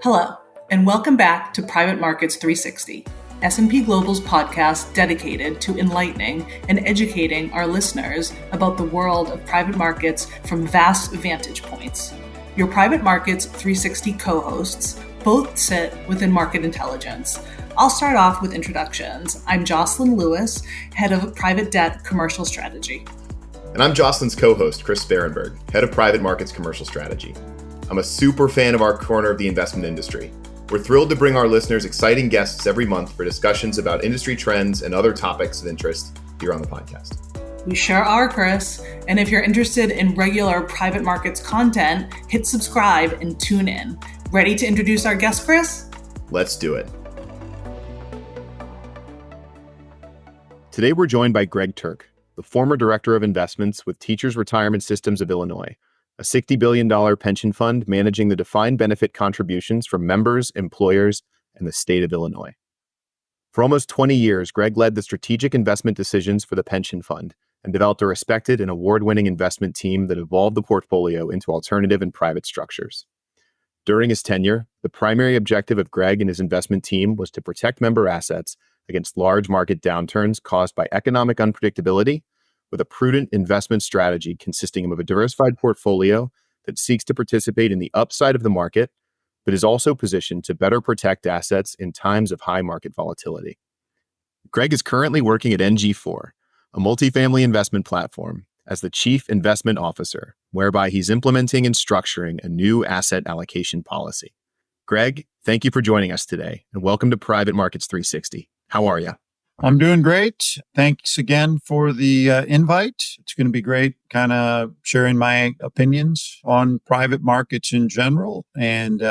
Hello, and welcome back to Private Markets 360, S&P Global's podcast dedicated to enlightening and educating our listeners about the world of private markets from vast vantage points. Your Private Markets 360 co-hosts both sit within market intelligence. I'll start off with introductions. I'm Jocelyn Lewis, head of private debt commercial strategy. And I'm Jocelyn's co-host, Chris Sparenberg, head of private markets commercial strategy. I'm a super fan of our corner of the investment industry. We're thrilled to bring our listeners exciting guests every month for discussions about industry trends and other topics of interest here on the podcast. We sure are, Chris. And if you're interested in regular private markets content, hit subscribe and tune in. Ready to introduce our guest, Chris? Let's do it. Today we're joined by Greg Turk, the former director of investments with Teachers Retirement Systems of Illinois, a $60 billion pension fund managing the defined benefit contributions from members, employers, and the state of Illinois. For almost 20 years, Greg led the strategic investment decisions for the pension fund and developed a respected and award-winning investment team that evolved the portfolio into alternative and private structures. During his tenure, the primary objective of Greg and his investment team was to protect member assets against large market downturns caused by economic unpredictability, with a prudent investment strategy consisting of a diversified portfolio that seeks to participate in the upside of the market, but is also positioned to better protect assets in times of high market volatility. Greg is currently working at NG4, a multifamily investment platform, as the Chief Investment Officer, whereby he's implementing and structuring a new asset allocation policy. Greg, thank you for joining us today, and welcome to Private Markets 360. How are you? I'm doing great. Thanks again for the invite. It's going to be great kind of sharing my opinions on private markets in general. And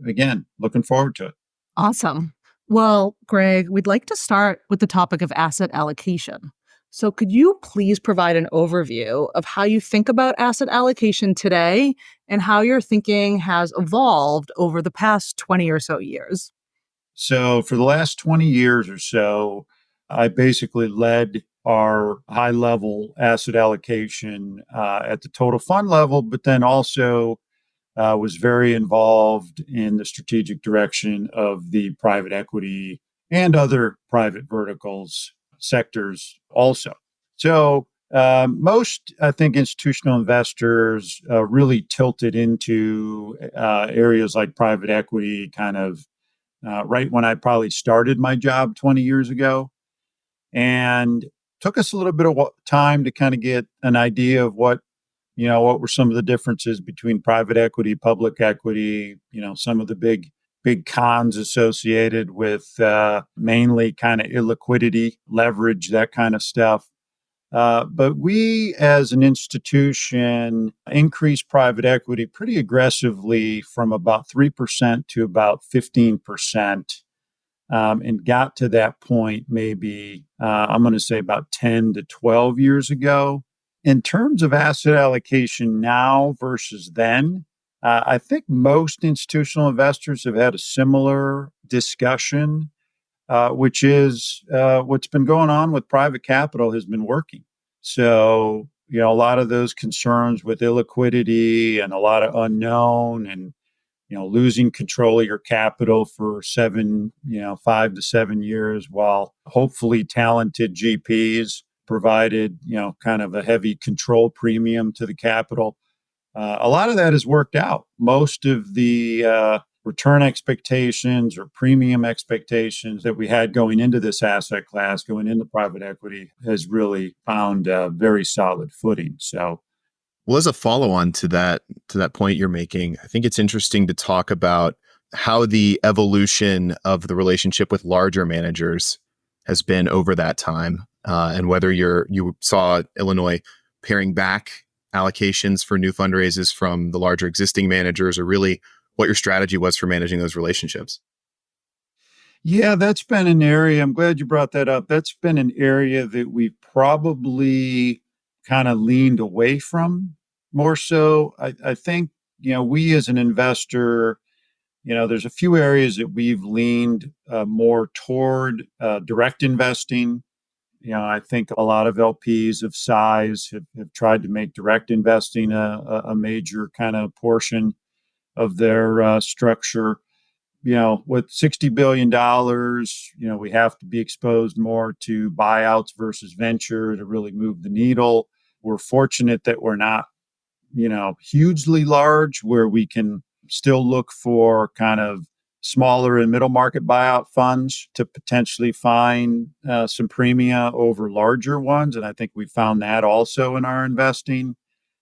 again, looking forward to it. Awesome. Well, Greg, we'd like to start with the topic of asset allocation. So could you please provide an overview of how you think about asset allocation today and how your thinking has evolved over the past 20 or so years? So for the last 20 years or so, I basically led our high-level asset allocation at the total fund level, but then also was very involved in the strategic direction of the private equity and other private verticals sectors also. So most, I think, institutional investors really tilted into areas like private equity kind of right when I probably started my job 20 years ago. And took us a little bit of time to kind of get an idea of what were some of the differences between private equity, public equity, some of the big cons associated with mainly kind of illiquidity, leverage, that kind of stuff. But we as an institution increased private equity pretty aggressively from about 3% to about 15%. And got to that point maybe, I'm going to say about 10 to 12 years ago. In terms of asset allocation now versus then, I think most institutional investors have had a similar discussion, which is what's been going on with private capital has been working. So, a lot of those concerns with illiquidity and a lot of unknown and losing control of your capital for 5 to 7 years while hopefully talented GPs provided, kind of a heavy control premium to the capital. A lot of that has worked out. Most of the return expectations or premium expectations that we had going into this asset class, going into private equity, has really found a very solid footing. So, well, as a follow-on to that point you're making, I think it's interesting to talk about how the evolution of the relationship with larger managers has been over that time, and whether you saw Illinois paring back allocations for new fundraisers from the larger existing managers, or really what your strategy was for managing those relationships. Yeah, that's been an area. I'm glad you brought that up. That's been an area that we probably kind of leaned away from more so. I think, we as an investor, there's a few areas that we've leaned more toward direct investing. I think a lot of LPs of size have tried to make direct investing a major kind of portion of their structure. with $60 billion, we have to be exposed more to buyouts versus venture to really move the needle. We're fortunate that we're not, hugely large, where we can still look for kind of smaller and middle market buyout funds to potentially find some premia over larger ones. And I think we found that also in our investing.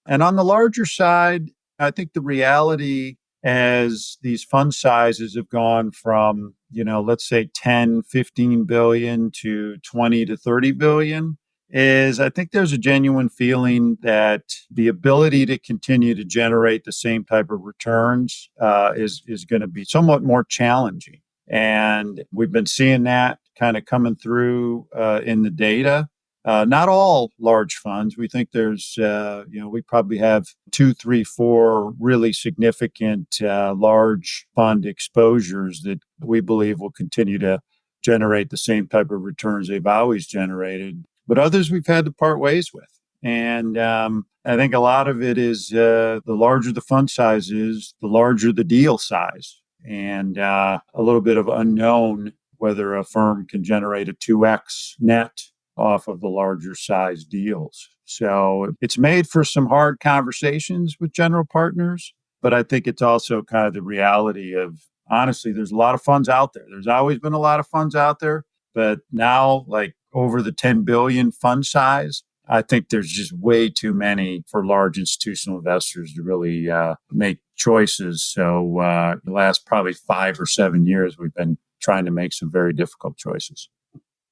And on the larger side, I think the reality as these fund sizes have gone from, let's say 10, 15 billion to 20 to 30 billion, is I think there's a genuine feeling that the ability to continue to generate the same type of returns is going to be somewhat more challenging. And we've been seeing that kind of coming through in the data. Not all large funds. We think there's, we probably have 2, 3, 4 really significant large fund exposures that we believe will continue to generate the same type of returns they've always generated. But others we've had to part ways with. And I think a lot of it is the larger the fund size is, the larger the deal size. And a little bit of unknown whether a firm can generate a 2x net off of the larger size deals. So it's made for some hard conversations with general partners, but I think it's also kind of the reality of, honestly, there's a lot of funds out there. There's always been a lot of funds out there, but now, like over the 10 billion fund size, I think there's just way too many for large institutional investors to really make choices. So the last probably 5 or 7 years, we've been trying to make some very difficult choices.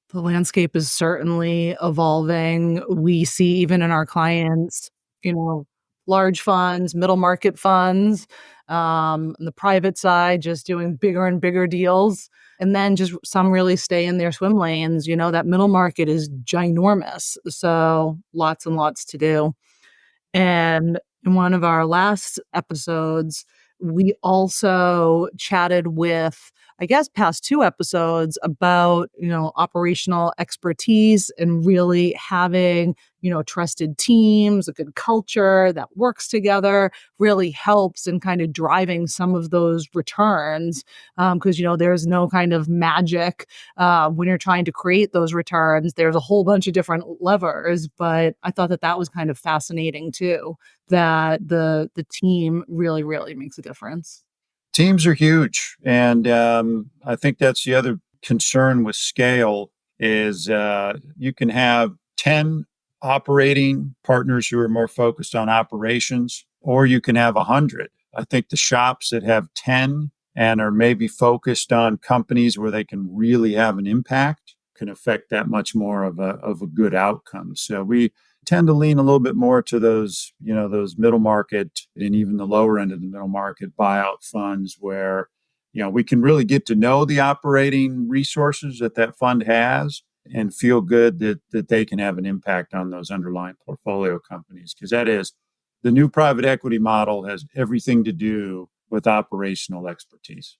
The landscape is certainly evolving. We see even in our clients, large funds, middle market funds, on the private side, just doing bigger and bigger deals. And then just some really stay in their swim lanes. That middle market is ginormous. So lots and lots to do. And in one of our last episodes, we also chatted with, I guess, past 2 episodes about, operational expertise and really having, trusted teams, a good culture that works together really helps in kind of driving some of those returns. Because, there's no kind of magic when you're trying to create those returns. There's a whole bunch of different levers, but I thought that was kind of fascinating too, that the team really, really makes a difference. Teams are huge. And I think that's the other concern with scale is you can have 10 operating partners who are more focused on operations, or you can have 100. I think the shops that have 10 and are maybe focused on companies where they can really have an impact can affect that much more of a good outcome. So we tend to lean a little bit more to those, those middle market and even the lower end of the middle market buyout funds where, we can really get to know the operating resources that fund has and feel good that they can have an impact on those underlying portfolio companies. Because that is, the new private equity model has everything to do with operational expertise.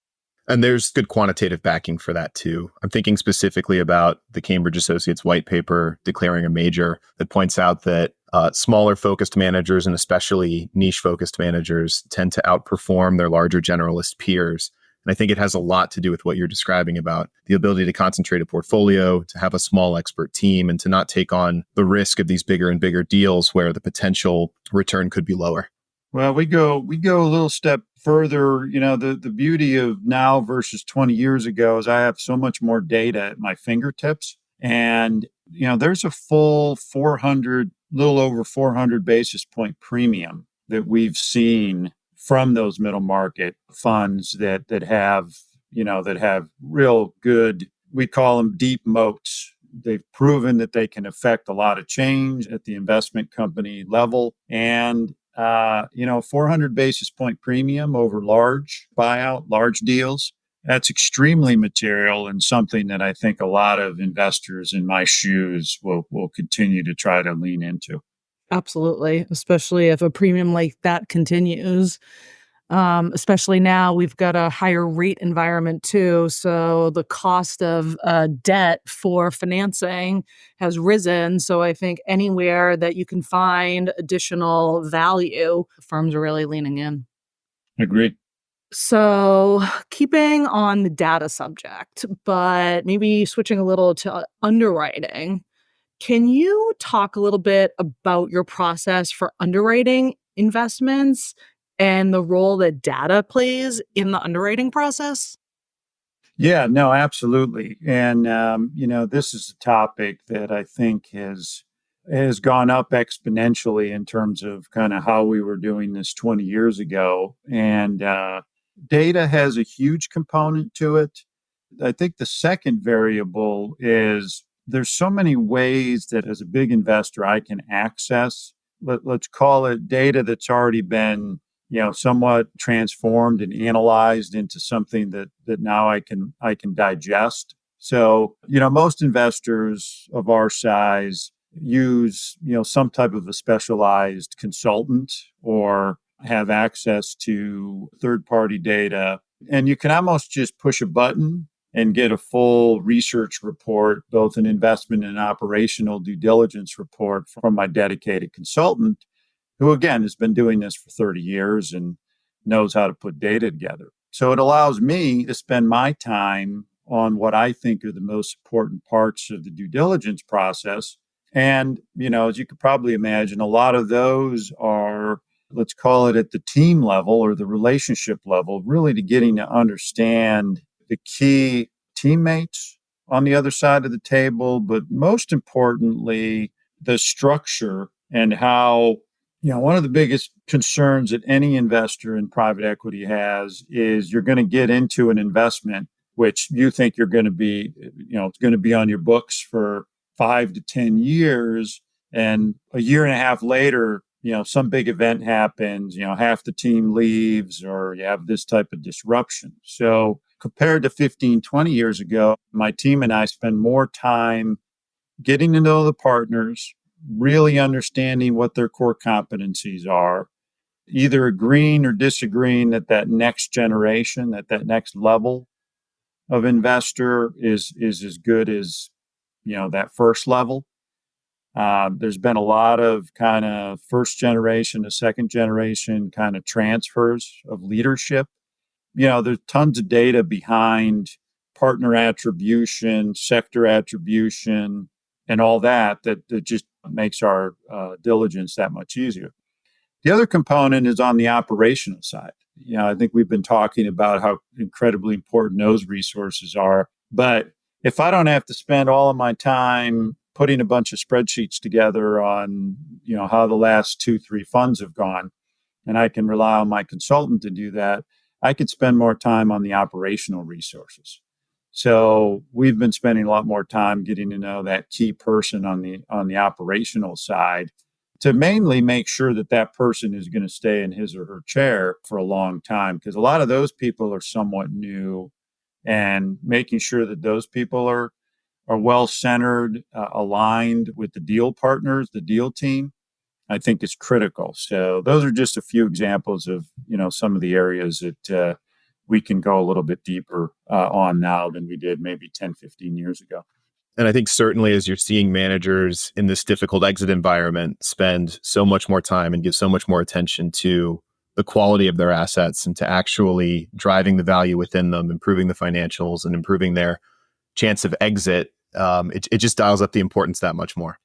And there's good quantitative backing for that too. I'm thinking specifically about the Cambridge Associates white paper declaring a major that points out that smaller focused managers and especially niche focused managers tend to outperform their larger generalist peers. And I think it has a lot to do with what you're describing about the ability to concentrate a portfolio, to have a small expert team, and to not take on the risk of these bigger and bigger deals where the potential return could be lower. Well, we go a little step further. The beauty of now versus 20 years ago is I have so much more data at my fingertips. And, there's a full little over 400 basis point premium that we've seen from those middle market funds that have real good, we call them deep moats. They've proven that they can affect a lot of change at the investment company level. And 400 basis point premium over large buyout, large deals, that's extremely material and something that I think a lot of investors in my shoes will continue to try to lean into. Absolutely, especially if a premium like that continues. Especially now we've got a higher rate environment too. So the cost of debt for financing has risen. So I think anywhere that you can find additional value, firms are really leaning in. Agreed. So, keeping on the data subject, but maybe switching a little to underwriting, can you talk a little bit about your process for underwriting investments and the role that data plays in the underwriting process? Yeah, no, absolutely. And this is a topic that I think has gone up exponentially in terms of kind of how we were doing this 20 years ago. And data has a huge component to it. I think the second variable is there's so many ways that as a big investor I can access, let's call it data that's already been somewhat transformed and analyzed into something that now I can digest. So most investors of our size use some type of a specialized consultant or have access to third party data, and you can almost just push a button and get a full research report, both an investment and operational due diligence report from my dedicated consultant, who again has been doing this for 30 years and knows how to put data together. So it allows me to spend my time on what I think are the most important parts of the due diligence process. And, as you could probably imagine, a lot of those are, let's call it at the team level or the relationship level, really to getting to understand the key teammates on the other side of the table, but most importantly, the structure and how one of the biggest concerns that any investor in private equity has is you're going to get into an investment which you think you're going to be, it's going to be on your books for 5 to 10 years. And a year and a half later, some big event happens, half the team leaves or you have this type of disruption. So compared to 15, 20 years ago, my team and I spend more time getting to know the partners, really understanding what their core competencies are, either agreeing or disagreeing that next generation, that next level of investor is as good as that first level. There's been a lot of kind of first generation to second generation kind of transfers of leadership. There's tons of data behind partner attribution, sector attribution, and all that just makes our diligence that much easier. The other component is on the operational side. I think we've been talking about how incredibly important those resources are. But if I don't have to spend all of my time putting a bunch of spreadsheets together on, how the last 2, 3 funds have gone, and I can rely on my consultant to do that, I could spend more time on the operational resources. So we've been spending a lot more time getting to know that key person on the operational side to mainly make sure that person is going to stay in his or her chair for a long time, because a lot of those people are somewhat new, and making sure that those people are well centered, aligned with the deal partners, the deal team, I think is critical. So those are just a few examples of some of the areas that we can go a little bit deeper on now than we did maybe 10, 15 years ago. And I think certainly as you're seeing managers in this difficult exit environment spend so much more time and give so much more attention to the quality of their assets and to actually driving the value within them, improving the financials and improving their chance of exit, it just dials up the importance that much more.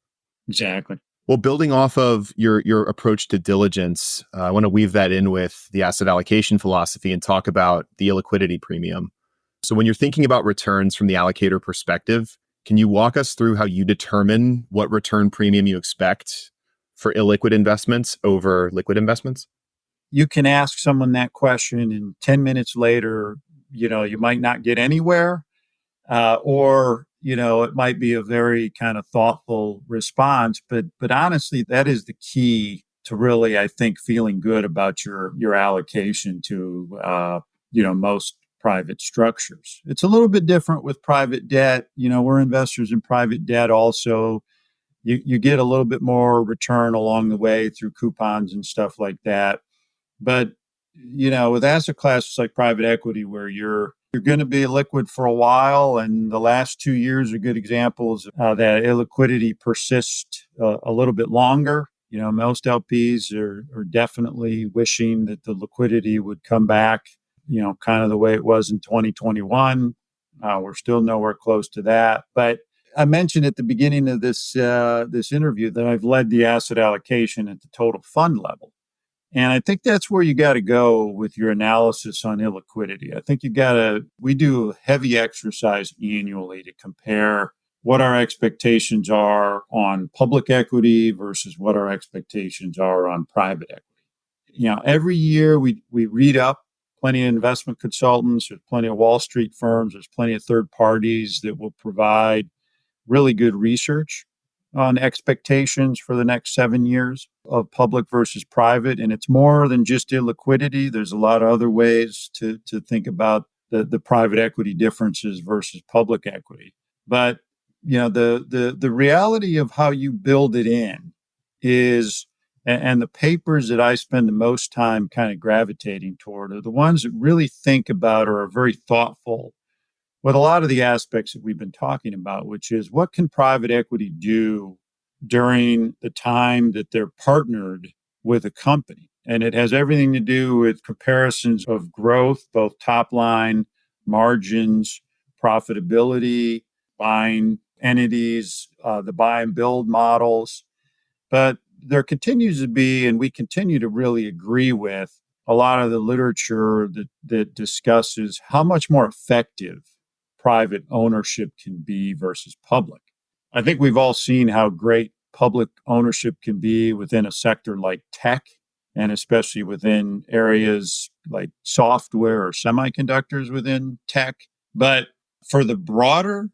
Exactly. Well, building off of your approach to diligence, I want to weave that in with the asset allocation philosophy and talk about the illiquidity premium. So when you're thinking about returns from the allocator perspective, can you walk us through how you determine what return premium you expect for illiquid investments over liquid investments? You can ask someone that question, and 10 minutes later, you might not get anywhere, or it might be a very kind of thoughtful response. But honestly, that is the key to really, I think, feeling good about your allocation to most private structures. It's a little bit different with private debt. We're investors in private debt also. You get a little bit more return along the way through coupons and stuff like that. But with asset classes like private equity, where you're going to be liquid for a while, and the last 2 years are good examples of that illiquidity persists a little bit longer. Most LPs are definitely wishing that the liquidity would come back kind of the way it was in 2021. We're still nowhere close to that. But I mentioned at the beginning of this interview that I've led the asset allocation at the total fund level. And I think that's where you got to go with your analysis on illiquidity. I think we do a heavy exercise annually to compare what our expectations are on public equity versus what our expectations are on private equity. Every year we read up plenty of investment consultants, there's plenty of Wall Street firms, there's plenty of third parties that will provide really good research on expectations for the next 7 years of public versus private. And it's more than just illiquidity. There's a lot of other ways to think about the private equity differences versus public equity. But the reality of how you build it in is, and the papers that I spend the most time kind of gravitating toward are the ones that really think about or are very thoughtful with a lot of the aspects that we've been talking about, which is what can private equity do during the time that they're partnered with a company? And it has everything to do with comparisons of growth, both top line, margins, profitability, buying entities, the buy and build models. But there continues to be, and we continue to really agree with, a lot of the literature that discusses how much more effective private ownership can be versus public. I think we've all seen how great public ownership can be within a sector like tech, and especially within areas like software or semiconductors within tech. But for the broader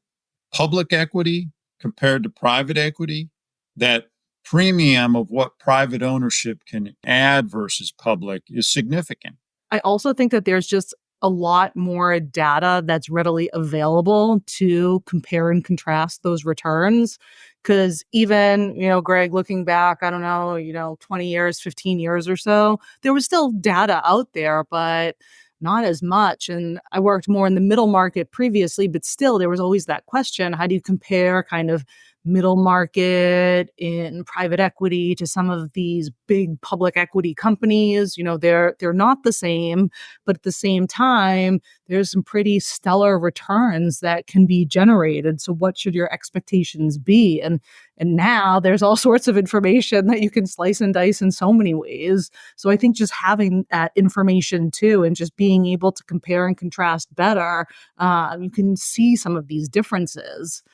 public equity compared to private equity, that premium of what private ownership can add versus public is significant. I also think that there's just a lot more data that's readily available to compare and contrast those returns. Because even, Greg, looking back, I don't know, 20 years, 15 years or so, there was still data out there, but not as much. And I worked more in the middle market previously, but still there was always that question, how do you compare kind of middle market in private equity to some of these big public equity companies? They're not the same, but at the same time, there's some pretty stellar returns that can be generated. So what should your expectations be? And now there's all sorts of information that you can slice and dice in so many ways. So I think just having that information too, and just being able to compare and contrast better, you can see some of these differences.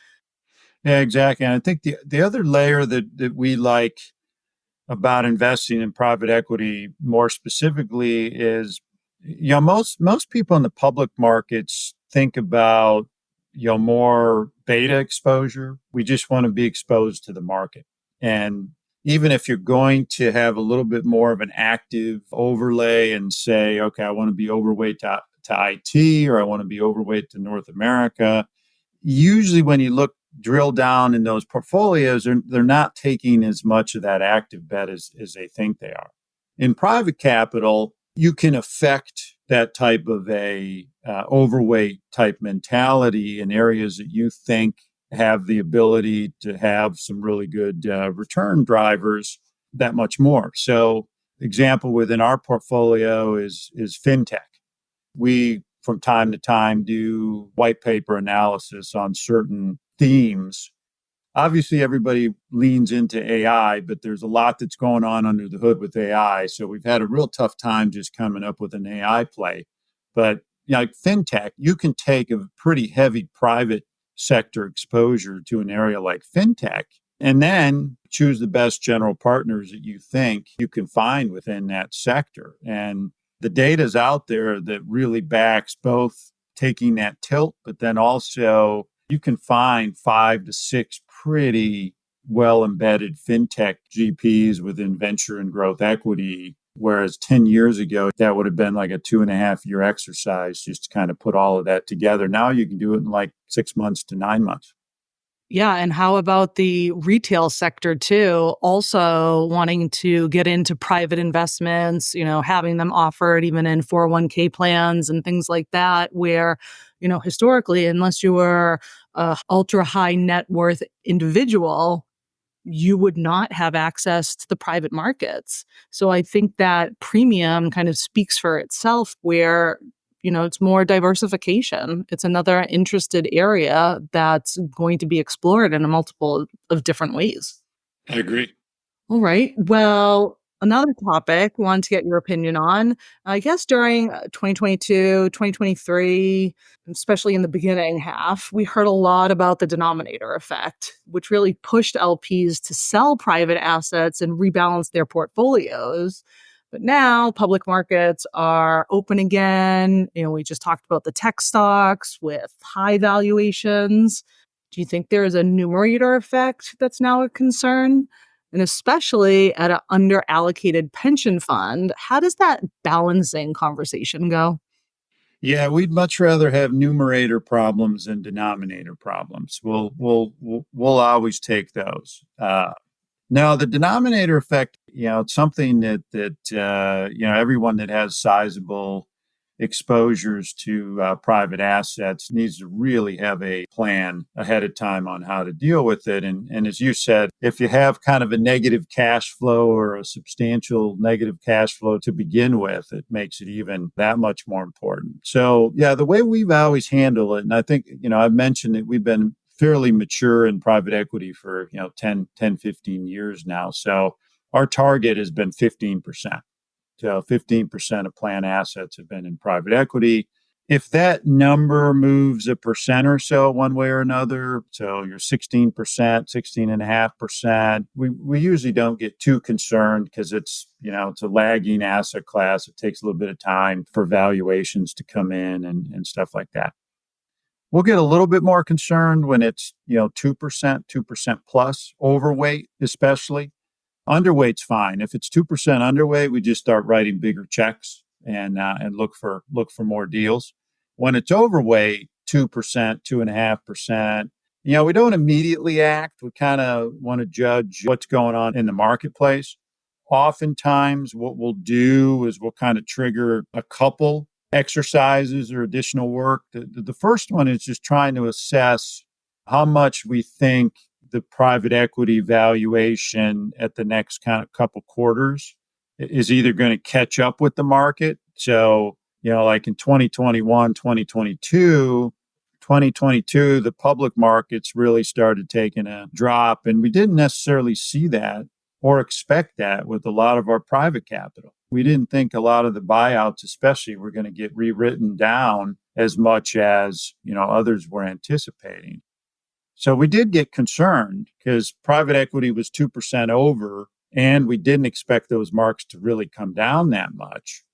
Yeah, exactly. And I think the other layer that we like about investing in private equity more specifically is, most people in the public markets think about, more beta exposure. We just want to be exposed to the market. And even if you're going to have a little bit more of an active overlay and say, okay, I want to be overweight to IT, or I want to be overweight to North America, usually when you drill down in those portfolios, they're not taking as much of that active bet as they think they are. In private capital, you can affect that type of a overweight type mentality in areas that you think have the ability to have some really good return drivers that much more. So, example within our portfolio is fintech. We, from time to time, do white paper analysis on certain themes. Obviously, everybody leans into AI, but there's a lot that's going on under the hood with AI. So we've had a real tough time just coming up with an AI play. But like fintech, you can take a pretty heavy private sector exposure to an area like fintech, and then choose the best general partners that you think you can find within that sector. And the data's out there that really backs both taking that tilt, but then also you can find 5 to 6 pretty well embedded fintech GPs within venture and growth equity. Whereas 10 years ago, that would have been like a 2.5-year exercise just to kind of put all of that together. Now you can do it in like 6 months to 9 months. Yeah. And how about the retail sector too? Also wanting to get into private investments, having them offered even in 401k plans and things like that, where, historically, unless you were a ultra high net worth individual, you would not have access to the private markets. So I think that premium kind of speaks for itself, where it's more diversification. It's another interested area that's going to be explored in a multiple of different ways. I agree. All right. Well, another topic I wanted to get your opinion on. I guess during 2022, 2023, especially in the beginning half, we heard a lot about the denominator effect, which really pushed LPs to sell private assets and rebalance their portfolios. But now public markets are open again. We just talked about the tech stocks with high valuations. Do you think there is a numerator effect that's now a concern? And especially at an underallocated pension fund, how does that balancing conversation go? Yeah, we'd much rather have numerator problems than denominator problems. We'll always take those. Now, the denominator effect, it's something that everyone that has sizable exposures to private assets needs to really have a plan ahead of time on how to deal with it. And as you said, if you have kind of a negative cash flow or a substantial negative cash flow to begin with, it makes it even that much more important. So, yeah, the way we've always handled it, and I think, I've mentioned that we've been fairly mature in private equity for, 15 years now. So our target has been 15%. So 15% of plan assets have been in private equity. If that number moves a percent or so one way or another, so you're 16%, 16.5%, we usually don't get too concerned because it's a lagging asset class. It takes a little bit of time for valuations to come in and stuff like that. We'll get a little bit more concerned when it's, 2%, 2% plus overweight, especially. Underweight's fine. If it's 2% underweight, we just start writing bigger checks and look for more deals. When it's overweight, 2%, 2.5%, we don't immediately act. We kind of want to judge what's going on in the marketplace. Oftentimes, what we'll do is we'll kind of trigger a couple exercises or additional work. The first one is just trying to assess how much we think the private equity valuation at the next kind of couple quarters is either going to catch up with the market. So, like in 2021, 2022, the public markets really started taking a drop, and we didn't necessarily see that or expect that with a lot of our private capital. We didn't think a lot of the buyouts, especially, were going to get rewritten down as much as, others were anticipating. So we did get concerned because private equity was 2% over, and we didn't expect those marks to really come down that much.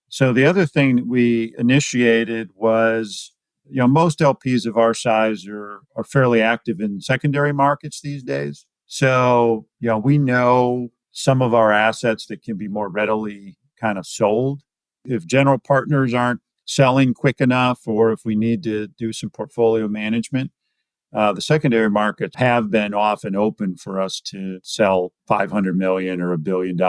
So the other thing that we initiated was, most LPs of our size are fairly active in secondary markets these days. So, we know some of our assets that can be more readily kind of sold. If general partners aren't selling quick enough, or if we need to do some portfolio management, the secondary markets have been often open for us to sell $500 million or $1 billion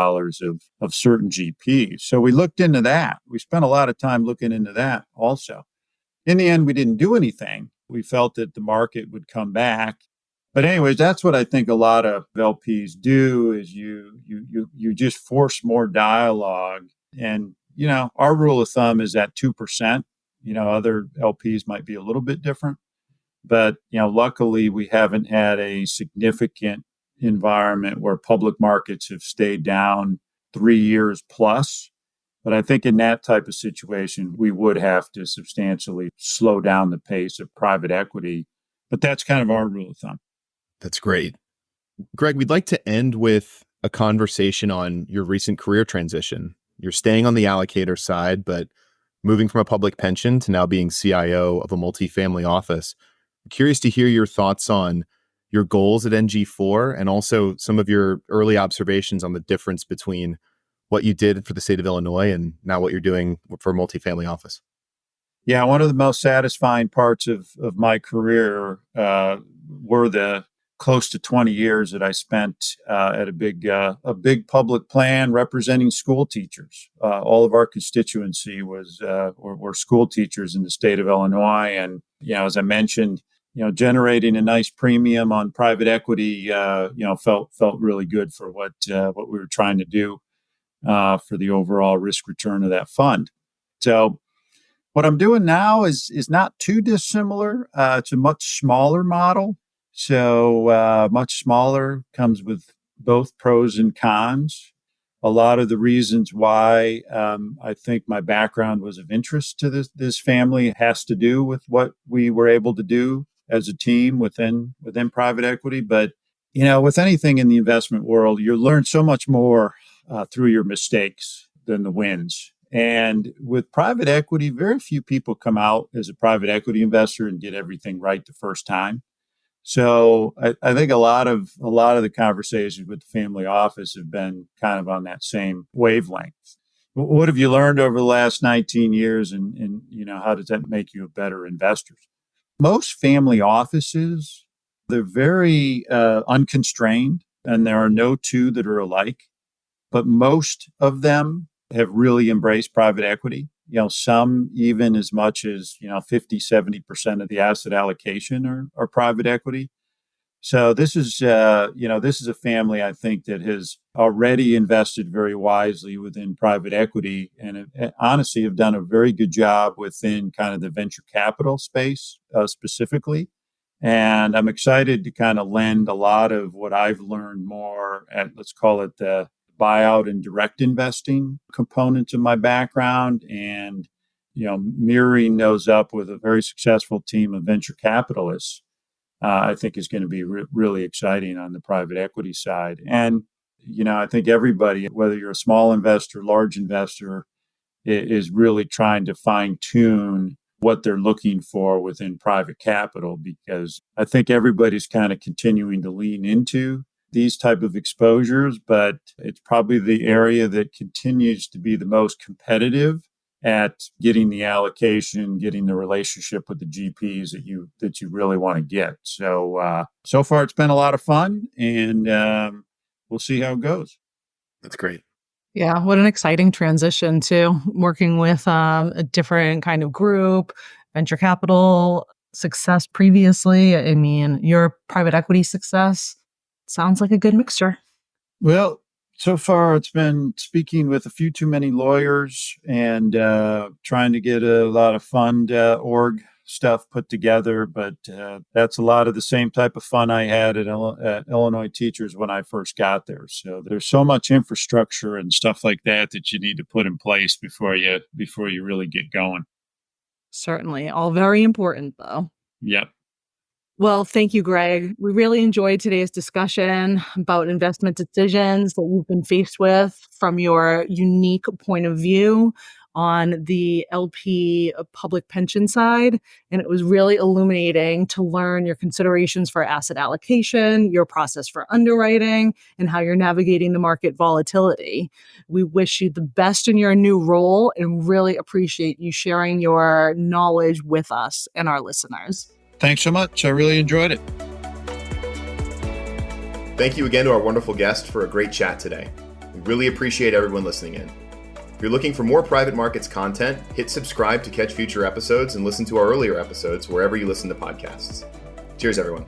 of certain GPs. So we looked into that. We spent a lot of time looking into that also. In the end, we didn't do anything. We felt that the market would come back. But anyways, that's what I think a lot of LPs do is you just force more dialogue. And, our rule of thumb is at 2%. Other LPs might be a little bit different. But, luckily, we haven't had a significant environment where public markets have stayed down 3 years plus. But I think in that type of situation, we would have to substantially slow down the pace of private equity. But that's kind of our rule of thumb. That's great. Greg, we'd like to end with a conversation on your recent career transition. You're staying on the allocator side, but moving from a public pension to now being CIO of a multifamily office. I'm curious to hear your thoughts on your goals at NG4 and also some of your early observations on the difference between what you did for the state of Illinois and now what you're doing for a multifamily office. Yeah, one of the most satisfying parts of my career were the close to 20 years that I spent at a big public plan representing school teachers. All of our constituency were school teachers in the state of Illinois, and as I mentioned, generating a nice premium on private equity, felt really good for what we were trying to do for the overall risk return of that fund. So What I'm doing now is not too dissimilar. It's a much smaller model. So much smaller, comes with both pros and cons. A lot of the reasons why I think my background was of interest to this family has to do with what we were able to do as a team within private equity. But with anything in the investment world, you learn so much more through your mistakes than the wins. And with private equity, very few people come out as a private equity investor and get everything right the first time. So I think a lot of the conversations with the family office have been kind of on that same wavelength. What have you learned over the last 19 years, and how does that make you a better investor? Most family offices, they're very unconstrained, and there are no two that are alike. But most of them have really embraced private equity. Some even as much as 50, 70% of the asset allocation are private equity. So this is a family, I think, that has already invested very wisely within private equity, and honestly have done a very good job within kind of the venture capital space specifically. And I'm excited to kind of lend a lot of what I've learned more at, let's call it, the buyout and direct investing components of my background, and mirroring those up with a very successful team of venture capitalists. I think is going to be really exciting on the private equity side. And I think everybody, whether you're a small investor, large investor, is really trying to fine tune what they're looking for within private capital, because I think everybody's kind of continuing to lean into these type of exposures, but it's probably the area that continues to be the most competitive at getting the allocation, getting the relationship with the GPs that you really want to get. So so far it's been a lot of fun, and we'll see how it goes. That's great. Yeah, what an exciting transition to working with a different kind of group, venture capital success previously. I mean, your private equity success sounds like a good mixture. Well, so far it's been speaking with a few too many lawyers and trying to get a lot of fund org stuff put together. But that's a lot of the same type of fun I had at Illinois Teachers when I first got there. So there's so much infrastructure and stuff like that you need to put in place before you really get going. Certainly. All very important, though. Yep. Well, thank you, Greg. We really enjoyed today's discussion about investment decisions that you've been faced with from your unique point of view on the LP public pension side. And it was really illuminating to learn your considerations for asset allocation, your process for underwriting, and how you're navigating the market volatility. We wish you the best in your new role and really appreciate you sharing your knowledge with us and our listeners. Thanks so much. I really enjoyed it. Thank you again to our wonderful guest for a great chat today. We really appreciate everyone listening in. If you're looking for more private markets content, hit subscribe to catch future episodes and listen to our earlier episodes wherever you listen to podcasts. Cheers, everyone.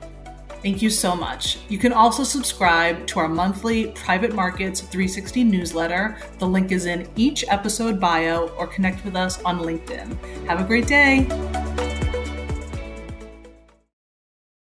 Thank you so much. You can also subscribe to our monthly Private Markets 360 newsletter. The link is in each episode bio, or connect with us on LinkedIn. Have a great day.